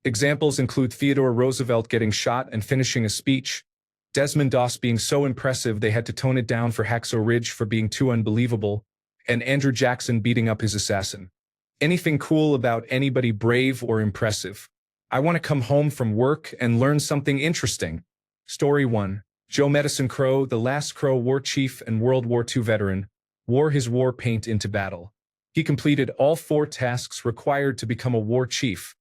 Examples include Theodore Roosevelt getting shot and finishing a speech, Desmond Doss being so impressive they had to tone it down for Hacksaw Ridge for being too unbelievable, and Andrew Jackson beating up his assassin. Anything cool about anybody brave or impressive? I want to come home from work and learn something interesting. Story 1. Joe Medicine Crow, the last Crow war chief and World War II veteran, wore his war paint into battle. He completed all 4 tasks required to become a war chief: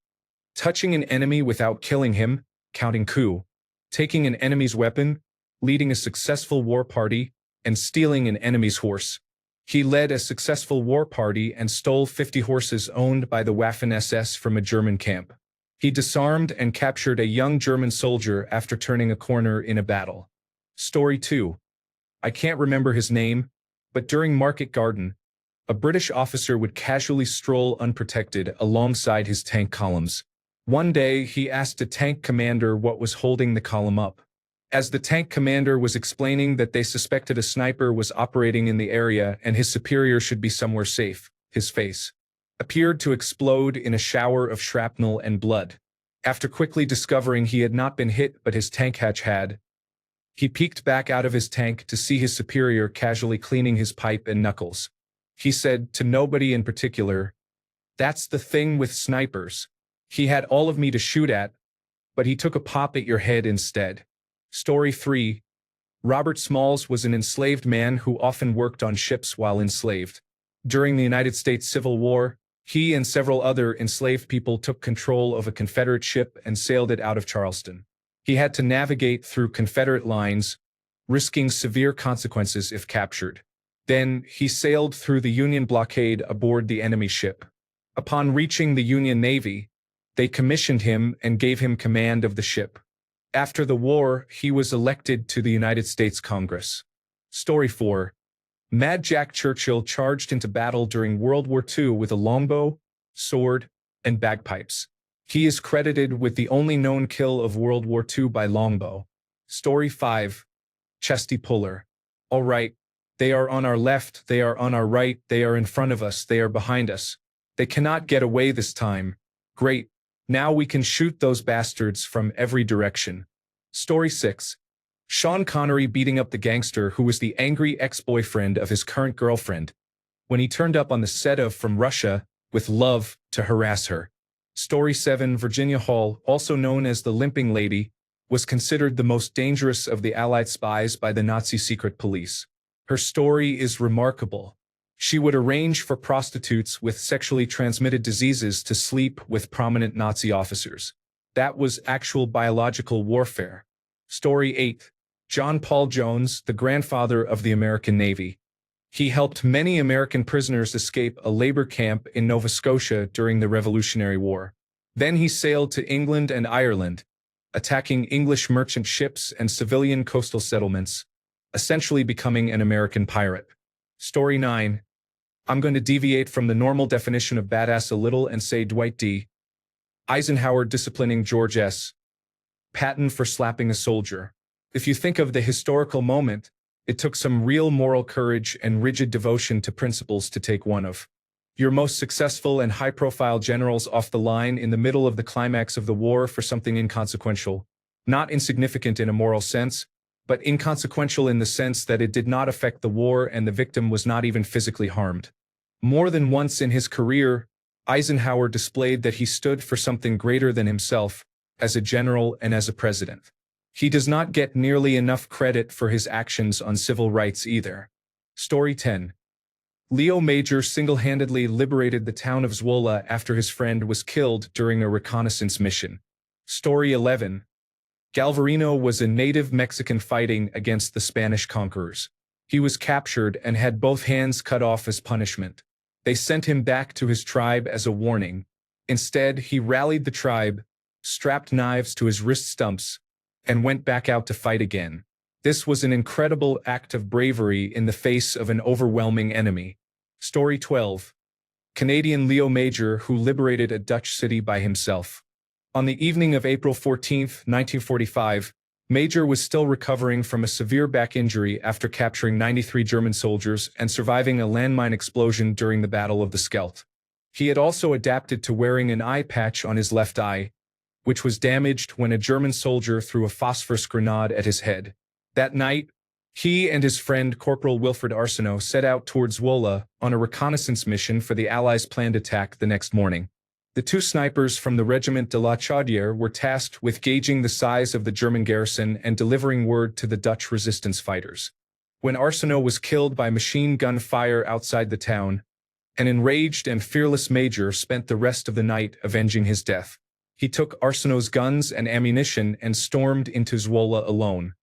touching an enemy without killing him, counting coup; taking an enemy's weapon, leading a successful war party, and stealing an enemy's horse. He led a successful war party and stole 50 horses owned by the Waffen-SS from a German camp. He disarmed and captured a young German soldier after turning a corner in a battle. Story 2. I can't remember his name, but during Market Garden, a British officer would casually stroll unprotected alongside his tank columns. One day, he asked a tank commander what was holding the column up. As the tank commander was explaining that they suspected a sniper was operating in the area and his superior should be somewhere safe, his face appeared to explode in a shower of shrapnel and blood. After quickly discovering he had not been hit but his tank hatch had, he peeked back out of his tank to see his superior casually cleaning his pipe and knuckles. He said, to nobody in particular, "That's the thing with snipers. He had all of me to shoot at, but he took a pop at your head instead." Story 3. Robert Smalls was an enslaved man who often worked on ships while enslaved. During the United States Civil War, he and several other enslaved people took control of a Confederate ship and sailed it out of Charleston. He had to navigate through Confederate lines, risking severe consequences if captured. Then, he sailed through the Union blockade aboard the enemy ship. Upon reaching the Union Navy, they commissioned him and gave him command of the ship. After the war, he was elected to the United States Congress. Story 4. Mad Jack Churchill charged into battle during World War II with a longbow, sword, and bagpipes. He is credited with the only known kill of World War II by longbow. Story 5. Chesty Puller. All right, they are on our left, they are on our right, they are in front of us, they are behind us. They cannot get away this time. Great. Now we can shoot those bastards from every direction. Story 6. Sean Connery beating up the gangster who was the angry ex-boyfriend of his current girlfriend when he turned up on the set of From Russia with Love to harass her. Story 7. Virginia Hall, also known as the Limping Lady, was considered the most dangerous of the Allied spies by the Nazi secret police. Her story is remarkable. She would arrange for prostitutes with sexually transmitted diseases to sleep with prominent Nazi officers. That was actual biological warfare. Story 8. John Paul Jones, the grandfather of the American Navy. He helped many American prisoners escape a labor camp in Nova Scotia during the Revolutionary War. Then he sailed to England and Ireland, attacking English merchant ships and civilian coastal settlements, essentially becoming an American pirate. Story 9. I'm going to deviate from the normal definition of badass a little and say Dwight D. Eisenhower disciplining George S. Patton for slapping a soldier. If you think of the historical moment, it took some real moral courage and rigid devotion to principles to take one of your most successful and high-profile generals off the line in the middle of the climax of the war for something inconsequential. Not insignificant in a moral sense, but inconsequential in the sense that it did not affect the war and the victim was not even physically harmed. More than once in his career, Eisenhower displayed that he stood for something greater than himself, as a general and as a president. He does not get nearly enough credit for his actions on civil rights either. Story 10. Leo Major single-handedly liberated the town of Zwolle after his friend was killed during a reconnaissance mission. Story 11. Galvarino was a native Mexican fighting against the Spanish conquerors. He was captured and had both hands cut off as punishment. They sent him back to his tribe as a warning. Instead, he rallied the tribe, strapped knives to his wrist stumps, and went back out to fight again. This was an incredible act of bravery in the face of an overwhelming enemy. Story 12. Canadian Leo Major who liberated a Dutch city by himself. On the evening of April 14, 1945, Major was still recovering from a severe back injury after capturing 93 German soldiers and surviving a landmine explosion during the Battle of the Scheldt. He had also adapted to wearing an eye patch on his left eye, which was damaged when a German soldier threw a phosphorus grenade at his head. That night, he and his friend Corporal Wilfred Arsenault set out towards Wola on a reconnaissance mission for the Allies' planned attack the next morning. The two snipers from the Regiment de la Chaudière were tasked with gauging the size of the German garrison and delivering word to the Dutch resistance fighters. When Arsenault was killed by machine gun fire outside the town, an enraged and fearless major spent the rest of the night avenging his death. He took Arsenault's guns and ammunition and stormed into Zwolle alone.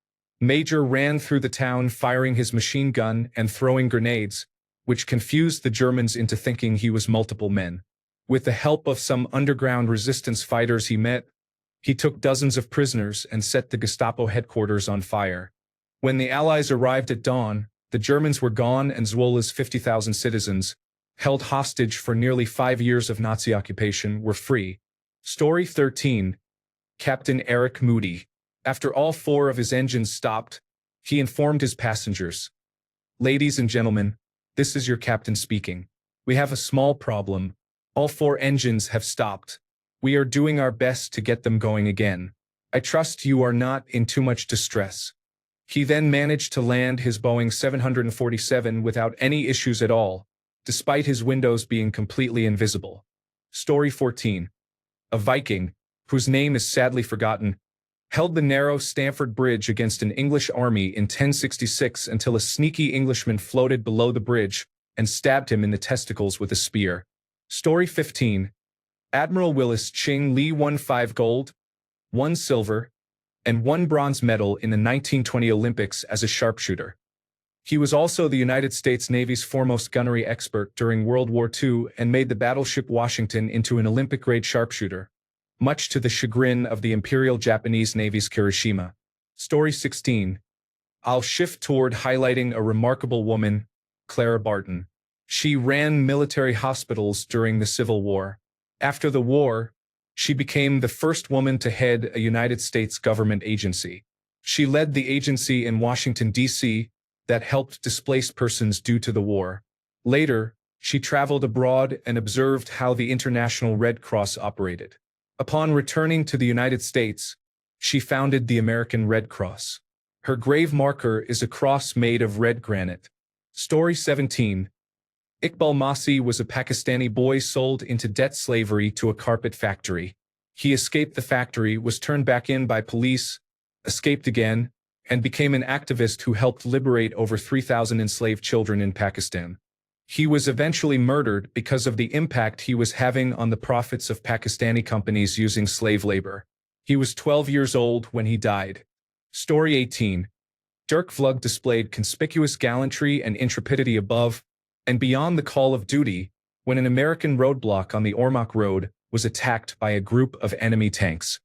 Major ran through the town firing his machine gun and throwing grenades, which confused the Germans into thinking he was multiple men. With the help of some underground resistance fighters he met, he took dozens of prisoners and set the Gestapo headquarters on fire. When the Allies arrived at dawn, the Germans were gone and Zwolle's 50,000 citizens, held hostage for nearly 5 years of Nazi occupation, were free. Story 13. Captain Eric Moody. After all 4 of his engines stopped, he informed his passengers, "Ladies and gentlemen, this is your captain speaking. We have a small problem. All 4 engines have stopped. We are doing our best to get them going again. I trust you are not in too much distress." He then managed to land his Boeing 747 without any issues at all, despite his windows being completely invisible. Story 14. A Viking, whose name is sadly forgotten, held the narrow Stamford Bridge against an English army in 1066 until a sneaky Englishman floated below the bridge and stabbed him in the testicles with a spear. Story 15. Admiral Willis Ching Lee won 5 gold, 1 silver, and 1 bronze medal in the 1920 Olympics as a sharpshooter. He was also the United States Navy's foremost gunnery expert during World War II and made the battleship Washington into an Olympic-grade sharpshooter, much to the chagrin of the Imperial Japanese Navy's Kirishima. Story 16. I'll shift toward highlighting a remarkable woman, Clara Barton. She ran military hospitals during the Civil War. After the war, she became the first woman to head a United States government agency. She led the agency in Washington, D.C., that helped displaced persons due to the war. Later, she traveled abroad and observed how the International Red Cross operated. Upon returning to the United States, she founded the American Red Cross. Her grave marker is a cross made of red granite. Story 17. Iqbal Masih was a Pakistani boy sold into debt slavery to a carpet factory. He escaped the factory, was turned back in by police, escaped again, and became an activist who helped liberate over 3,000 enslaved children in Pakistan. He was eventually murdered because of the impact he was having on the profits of Pakistani companies using slave labor. He was 12 years old when he died. Story 18. Dirk Vlug displayed conspicuous gallantry and intrepidity above and beyond the call of duty when an American roadblock on the Ormoc Road was attacked by a group of enemy tanks.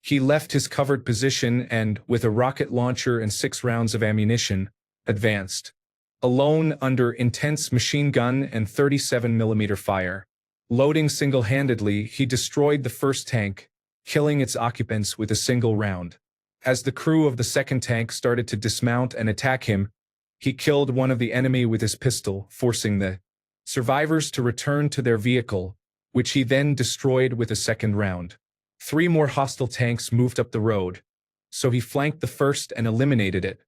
He left his covered position and, with a rocket launcher and 6 rounds of ammunition, advanced. Alone under intense machine gun and 37mm fire. Loading single-handedly, he destroyed the first tank, killing its occupants with a single round. As the crew of the second tank started to dismount and attack him, he killed one of the enemy with his pistol, forcing the survivors to return to their vehicle, which he then destroyed with a second round. 3 more hostile tanks moved up the road, so he flanked the first and eliminated it,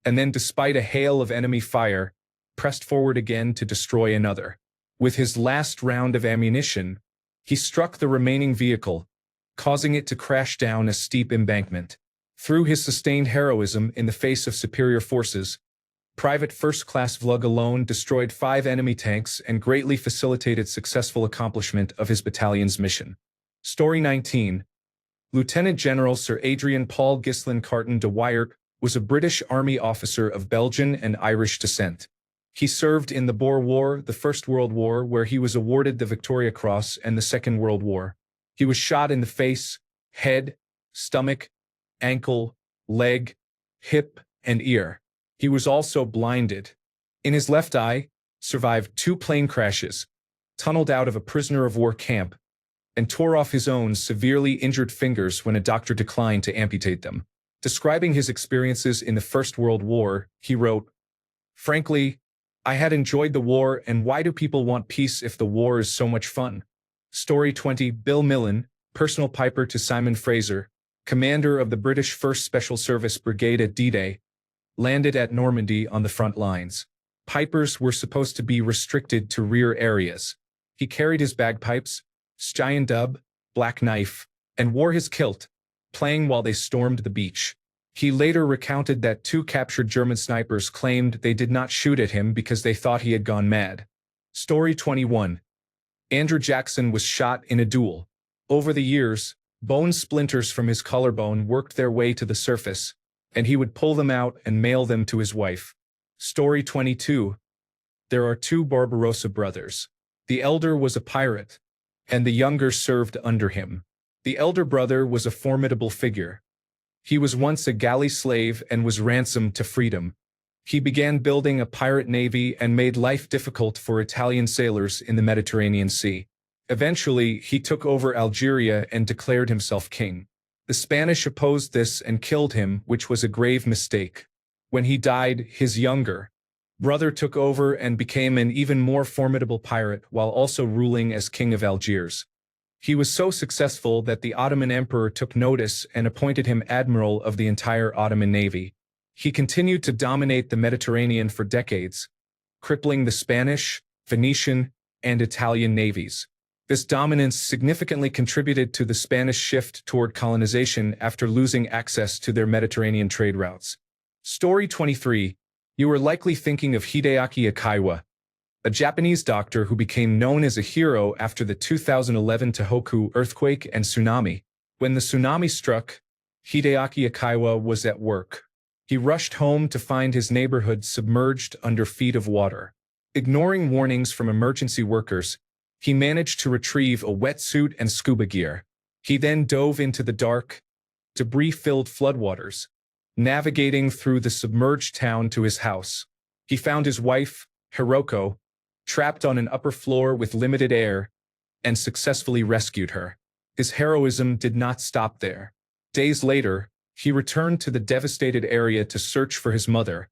and then, despite a hail of enemy fire, pressed forward again to destroy another. With his last round of ammunition, he struck the remaining vehicle, causing it to crash down a steep embankment. Through his sustained heroism in the face of superior forces, Private First Class Vlug alone destroyed 5 enemy tanks and greatly facilitated successful accomplishment of his battalion's mission. Story 19. Lieutenant General Sir Adrian Paul Ghislain Carton de Wyatt was a British Army officer of Belgian and Irish descent. He served in the Boer War, the First World War, where he was awarded the Victoria Cross, and the Second World War. He was shot in the face, head, stomach, ankle, leg, hip, and ear. He was also blinded. In his left eye, survived 2 plane crashes, tunneled out of a prisoner of war camp, and tore off his own severely injured fingers when a doctor declined to amputate them. Describing his experiences in the First World War, he wrote, "Frankly, I had enjoyed the war, and why do people want peace if the war is so much fun?" Story 20. Bill Millen, personal piper to Simon Fraser, commander of the British 1st Special Service Brigade at D-Day, landed at Normandy on the front lines. Pipers were supposed to be restricted to rear areas. He carried his bagpipes, giant dub, black knife, and wore his kilt, playing while they stormed the beach. He later recounted that 2 captured German snipers claimed they did not shoot at him because they thought he had gone mad. Story 21. Andrew Jackson was shot in a duel. Over the years, bone splinters from his collarbone worked their way to the surface, and he would pull them out and mail them to his wife. Story 22. There are 2 Barbarossa brothers. The elder was a pirate, and the younger served under him. The elder brother was a formidable figure. He was once a galley slave and was ransomed to freedom. He began building a pirate navy and made life difficult for Italian sailors in the Mediterranean Sea. Eventually, he took over Algeria and declared himself king. The Spanish opposed this and killed him, which was a grave mistake. When he died, his younger brother took over and became an even more formidable pirate while also ruling as king of Algiers. He was so successful that the Ottoman emperor took notice and appointed him admiral of the entire Ottoman navy. He continued to dominate the Mediterranean for decades, crippling the Spanish, Venetian, and Italian navies. This dominance significantly contributed to the Spanish shift toward colonization after losing access to their Mediterranean trade routes. Story 23. You are likely thinking of Hideaki Ikaiwa, a Japanese doctor who became known as a hero after the 2011 Tohoku earthquake and tsunami. When the tsunami struck, Hideaki Ikaiwa was at work. He rushed home to find his neighborhood submerged under feet of water. Ignoring warnings from emergency workers, he managed to retrieve a wetsuit and scuba gear. He then dove into the dark, debris-filled floodwaters, navigating through the submerged town to his house. He found his wife, Hiroko, trapped on an upper floor with limited air, and successfully rescued her. His heroism did not stop there. Days later, he returned to the devastated area to search for his mother,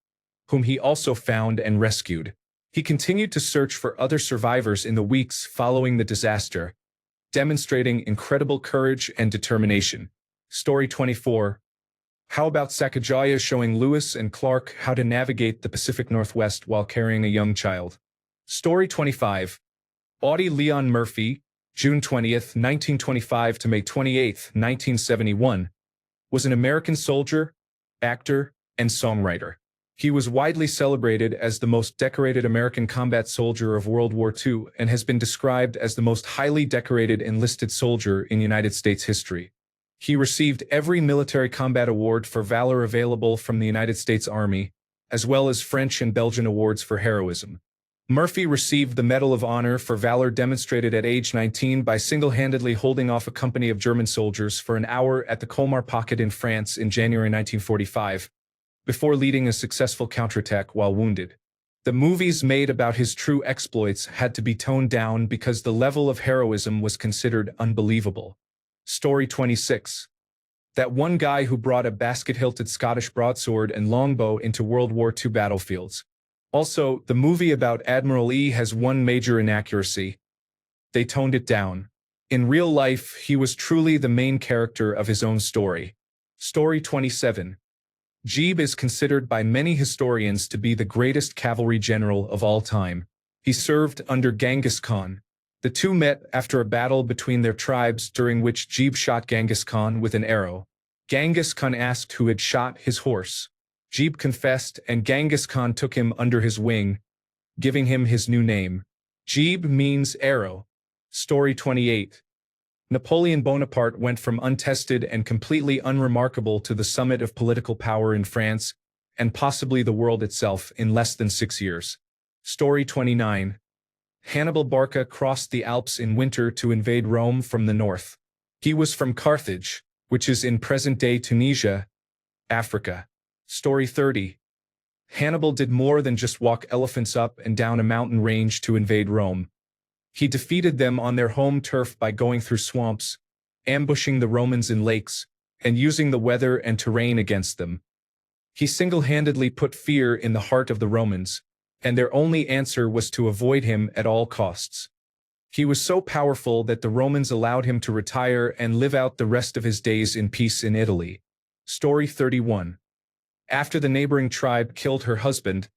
whom he also found and rescued. He continued to search for other survivors in the weeks following the disaster, demonstrating incredible courage and determination. Story 24. How about Sacagawea showing Lewis and Clark how to navigate the Pacific Northwest while carrying a young child? Story 25. Audie Leon Murphy, June 20th, 1925 to May 28th, 1971, was an American soldier, actor, and songwriter. He was widely celebrated as the most decorated American combat soldier of World War II and has been described as the most highly decorated enlisted soldier in United States history. He received every military combat award for valor available from the United States Army, as well as French and Belgian awards for heroism. Murphy received the Medal of Honor for valor demonstrated at age 19 by single-handedly holding off a company of German soldiers for an hour at the Colmar Pocket in France in January 1945, before leading a successful counterattack while wounded. The movies made about his true exploits had to be toned down because the level of heroism was considered unbelievable. Story 26. That one guy who brought a basket-hilted Scottish broadsword and longbow into World War II battlefields. Also, the movie about Admiral E has one major inaccuracy. They toned it down. In real life, he was truly the main character of his own story. Story 27. Jeeb is considered by many historians to be the greatest cavalry general of all time. He served under Genghis Khan. The two met after a battle between their tribes during which Jeeb shot Genghis Khan with an arrow. Genghis Khan asked who had shot his horse. Jeeb confessed and Genghis Khan took him under his wing, giving him his new name. Jeeb means arrow. Story 28. Napoleon Bonaparte went from untested and completely unremarkable to the summit of political power in France, and possibly the world itself, in less than 6 years. Story 29. Hannibal Barca crossed the Alps in winter to invade Rome from the north. He was from Carthage, which is in present-day Tunisia, Africa. Story 30. Hannibal did more than just walk elephants up and down a mountain range to invade Rome. He defeated them on their home turf by going through swamps, ambushing the Romans in lakes, and using the weather and terrain against them. He single-handedly put fear in the heart of the Romans, and their only answer was to avoid him at all costs. He was so powerful that the Romans allowed him to retire and live out the rest of his days in peace in Italy. Story 31. After the neighboring tribe killed her husband,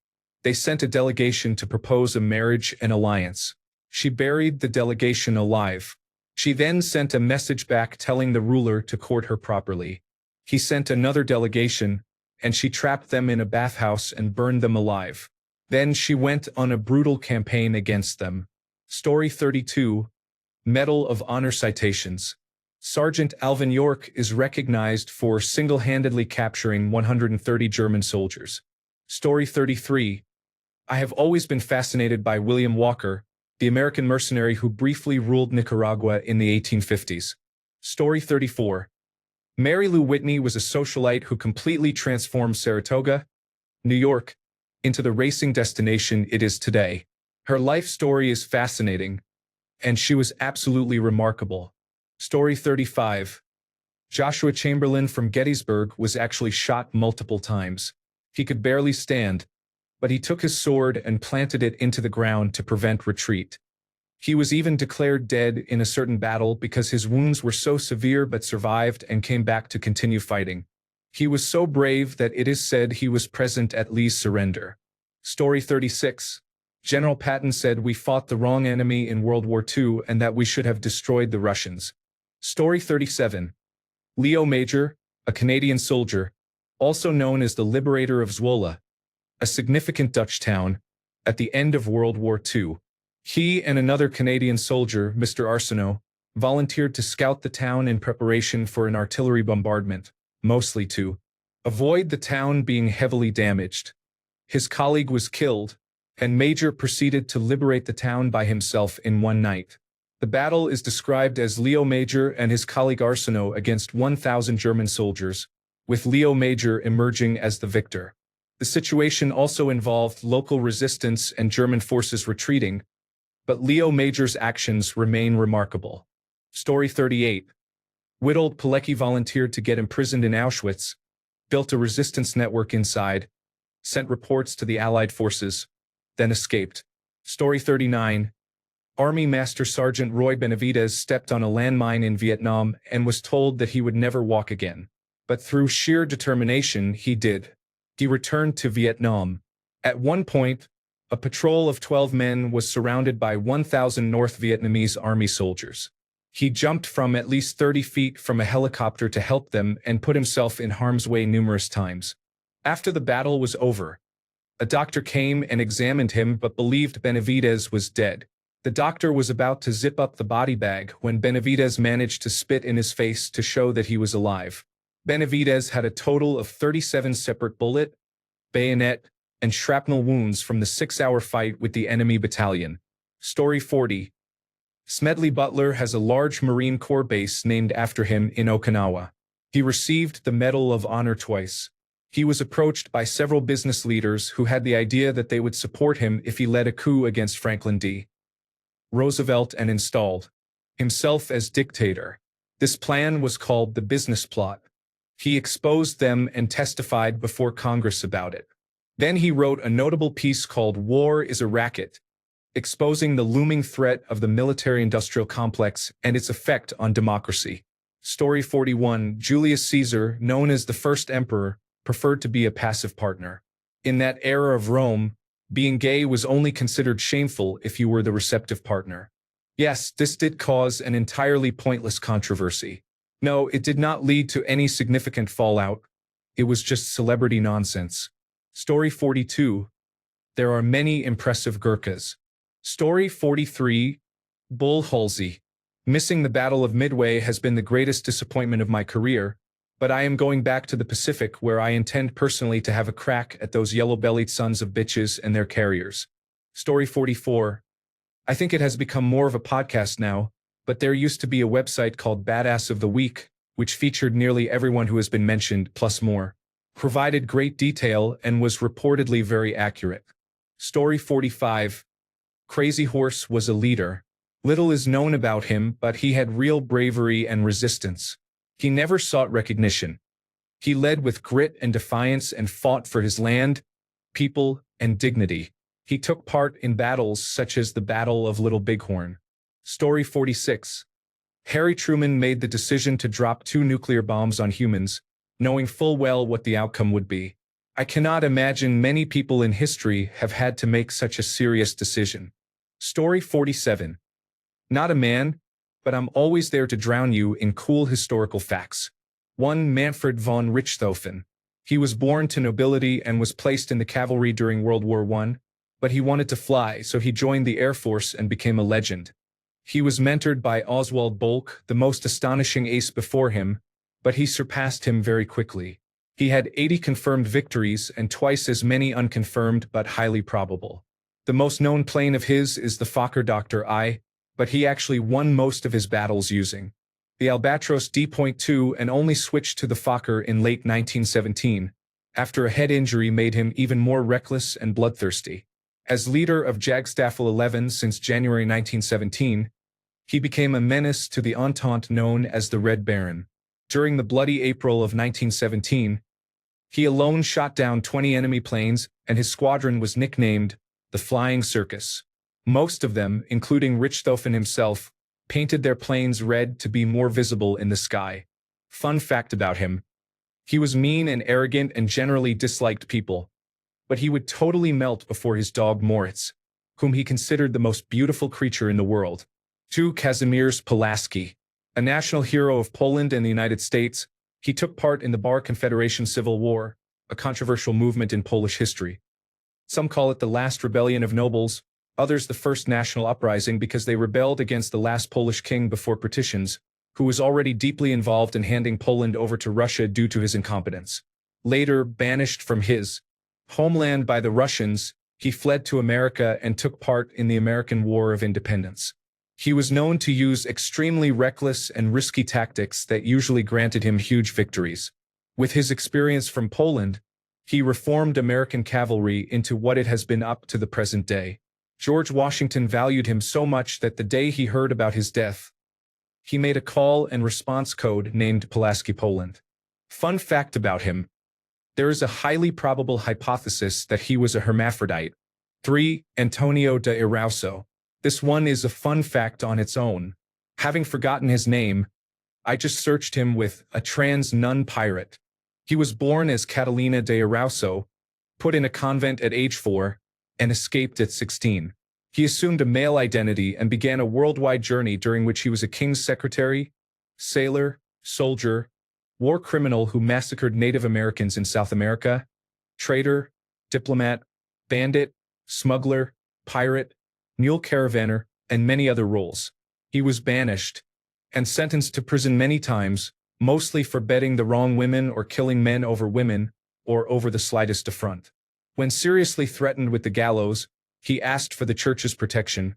they sent a delegation to propose a marriage and alliance. She buried the delegation alive. She then sent a message back telling the ruler to court her properly. He sent another delegation, and she trapped them in a bathhouse and burned them alive. Then she went on a brutal campaign against them. Story 32. Medal of Honor Citations. Sergeant Alvin York is recognized for single-handedly capturing 130 German soldiers. Story 33. I have always been fascinated by William Walker, the American mercenary who briefly ruled Nicaragua in the 1850s. Story 34. Mary Lou Whitney was a socialite who completely transformed Saratoga, New York, into the racing destination it is today. Her life story is fascinating, and she was absolutely remarkable. Story 35. Joshua Chamberlain from Gettysburg was actually shot multiple times. He could barely stand, but he took his sword and planted it into the ground to prevent retreat. He was even declared dead in a certain battle because his wounds were so severe but survived and came back to continue fighting. He was so brave that it is said he was present at Lee's surrender. Story 36. General Patton said we fought the wrong enemy in World War II and that we should have destroyed the Russians. Story 37. Leo Major, a Canadian soldier, also known as the Liberator of Zwolle, a significant Dutch town, at the end of World War II. He and another Canadian soldier, Mr. Arsenault, volunteered to scout the town in preparation for an artillery bombardment, mostly to avoid the town being heavily damaged. His colleague was killed, and Major proceeded to liberate the town by himself in one night. The battle is described as Leo Major and his colleague Arsenault against 1,000 German soldiers, with Leo Major emerging as the victor. The situation also involved local resistance and German forces retreating, but Leo Major's actions remain remarkable. Story 38. Witold Pilecki volunteered to get imprisoned in Auschwitz, built a resistance network inside, sent reports to the Allied forces, then escaped. Story 39. Army Master Sergeant Roy Benavidez stepped on a landmine in Vietnam and was told that he would never walk again. But through sheer determination, he did. He returned to Vietnam. At one point, a patrol of 12 men was surrounded by 1,000 North Vietnamese army soldiers. He jumped from at least 30 feet from a helicopter to help them and put himself in harm's way numerous times. After the battle was over, a doctor came and examined him but believed Benavidez was dead. The doctor was about to zip up the body bag when Benavidez managed to spit in his face to show that he was alive. Benavidez had a total of 37 separate bullet, bayonet, and shrapnel wounds from the 6-hour fight with the enemy battalion. Story 40. Smedley Butler has a large Marine Corps base named after him in Okinawa. He received the Medal of Honor twice. He was approached by several business leaders who had the idea that they would support him if he led a coup against Franklin D. Roosevelt and installed himself as dictator. This plan was called the business plot. He exposed them and testified before Congress about it. Then he wrote a notable piece called War is a Racket, exposing the looming threat of the military-industrial complex and its effect on democracy. Story 41. Julius Caesar, known as the first emperor, preferred to be a passive partner. In that era of Rome, being gay was only considered shameful if you were the receptive partner. Yes, this did cause an entirely pointless controversy. No, it did not lead to any significant fallout. It was just celebrity nonsense. Story 42. There are many impressive Gurkhas. Story 43. Bull Halsey. Missing the Battle of Midway has been the greatest disappointment of my career, but I am going back to the Pacific where I intend personally to have a crack at those yellow-bellied sons of bitches and their carriers. Story 44. I think it has become more of a podcast now, but there used to be a website called Badass of the Week, which featured nearly everyone who has been mentioned, plus more. Provided great detail and was reportedly very accurate. Story 45. Crazy Horse was a leader. Little is known about him, but he had real bravery and resistance. He never sought recognition. He led with grit and defiance and fought for his land, people, and dignity. He took part in battles such as the Battle of Little Bighorn. Story 46. Harry Truman made the decision to drop 2 nuclear bombs on humans, knowing full well what the outcome would be. I cannot imagine many people in history have had to make such a serious decision. Story 47. Not a man, but I'm always there to drown you in cool historical facts. 1. Manfred von Richthofen. He was born to nobility and was placed in the cavalry during World War I, but he wanted to fly, so he joined the Air Force and became a legend. He was mentored by Oswald Bolk, the most astonishing ace before him, but he surpassed him very quickly. He had 80 confirmed victories and twice as many unconfirmed but highly probable. The most known plane of his is the Fokker Dr. I, but he actually won most of his battles using the Albatros D.2 and only switched to the Fokker in late 1917, after a head injury made him even more reckless and bloodthirsty. As leader of Jagdstaffel 11 since January 1917, he became a menace to the Entente known as the Red Baron. During the bloody April of 1917, he alone shot down 20 enemy planes, and his squadron was nicknamed the Flying Circus. Most of them, including Richthofen himself, painted their planes red to be more visible in the sky. Fun fact about him: he was mean and arrogant and generally disliked people, but he would totally melt before his dog Moritz, whom he considered the most beautiful creature in the world. 2. Kazimierz Pulaski. A national hero of Poland and the United States, he took part in the Bar Confederation Civil War, a controversial movement in Polish history. Some call it the last rebellion of nobles, others the first national uprising because they rebelled against the last Polish king before partitions, who was already deeply involved in handing Poland over to Russia due to his incompetence. Later, banished from his homeland by the Russians, he fled to America and took part in the American War of Independence. He was known to use extremely reckless and risky tactics that usually granted him huge victories. With his experience from Poland, he reformed American cavalry into what it has been up to the present day. George Washington valued him so much that the day he heard about his death, he made a call and response code named Pulaski Poland. Fun fact about him: there is a highly probable hypothesis that he was a hermaphrodite. 3. Antonio de Irauso. This one is a fun fact on its own. Having forgotten his name, I just searched him with a trans nun pirate. He was born as Catalina de Irauso, put in a convent at age 4, and escaped at 16. He assumed a male identity and began a worldwide journey during which he was a king's secretary, sailor, soldier, war criminal who massacred Native Americans in South America, traitor, diplomat, bandit, smuggler, pirate, mule caravaner, and many other roles. He was banished and sentenced to prison many times, mostly for betting the wrong women or killing men over women, or over the slightest affront. When seriously threatened with the gallows, he asked for the church's protection,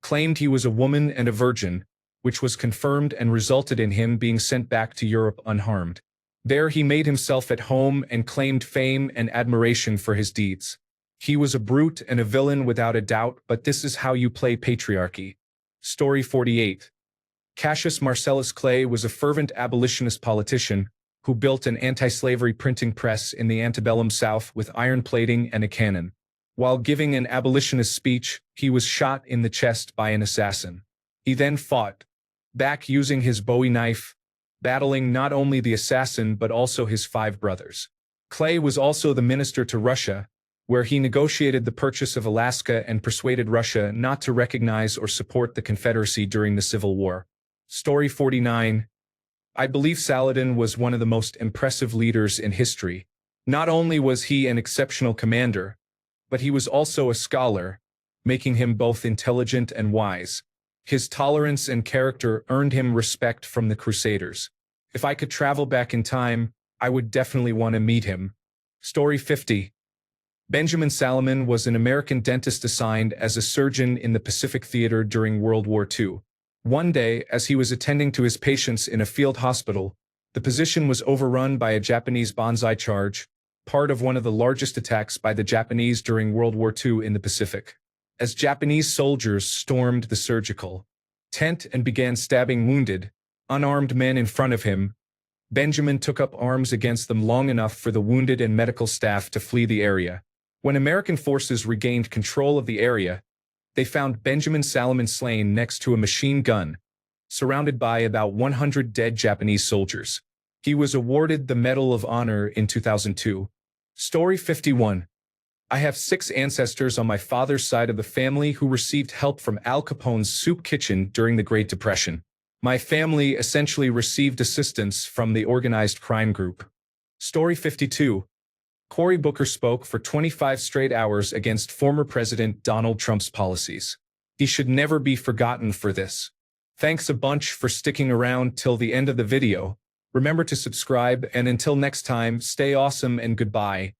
claimed he was a woman and a virgin, which was confirmed and resulted in him being sent back to Europe unharmed. There he made himself at home and claimed fame and admiration for his deeds. He was a brute and a villain without a doubt, but this is how you play patriarchy. Story 48. Cassius Marcellus Clay was a fervent abolitionist politician who built an anti-slavery printing press in the antebellum South with iron plating and a cannon. While giving an abolitionist speech, he was shot in the chest by an assassin. He then fought back using his Bowie knife, battling not only the assassin but also his 5 brothers. Clay was also the minister to Russia, where he negotiated the purchase of Alaska and persuaded Russia not to recognize or support the Confederacy during the Civil War. Story 49. I believe Saladin was one of the most impressive leaders in history. Not only was he an exceptional commander, but he was also a scholar, making him both intelligent and wise. His tolerance and character earned him respect from the Crusaders. If I could travel back in time, I would definitely want to meet him. Story 50. Benjamin Salomon was an American dentist assigned as a surgeon in the Pacific Theater during World War II. One day, as he was attending to his patients in a field hospital, the position was overrun by a Japanese banzai charge, part of one of the largest attacks by the Japanese during World War II in the Pacific. As Japanese soldiers stormed the surgical tent and began stabbing wounded, unarmed men in front of him, Benjamin took up arms against them long enough for the wounded and medical staff to flee the area. When American forces regained control of the area, They found Benjamin Salomon slain next to a machine gun, surrounded by about 100 dead Japanese soldiers. He was awarded the Medal of Honor in 2002. Story 51. I have 6 ancestors on my father's side of the family who received help from Al Capone's soup kitchen during the Great Depression. My family essentially received assistance from the organized crime group. Story 52. Cory Booker spoke for 25 straight hours against former President Donald Trump's policies. He should never be forgotten for this. Thanks a bunch for sticking around till the end of the video. Remember to subscribe, and until next time, stay awesome and goodbye.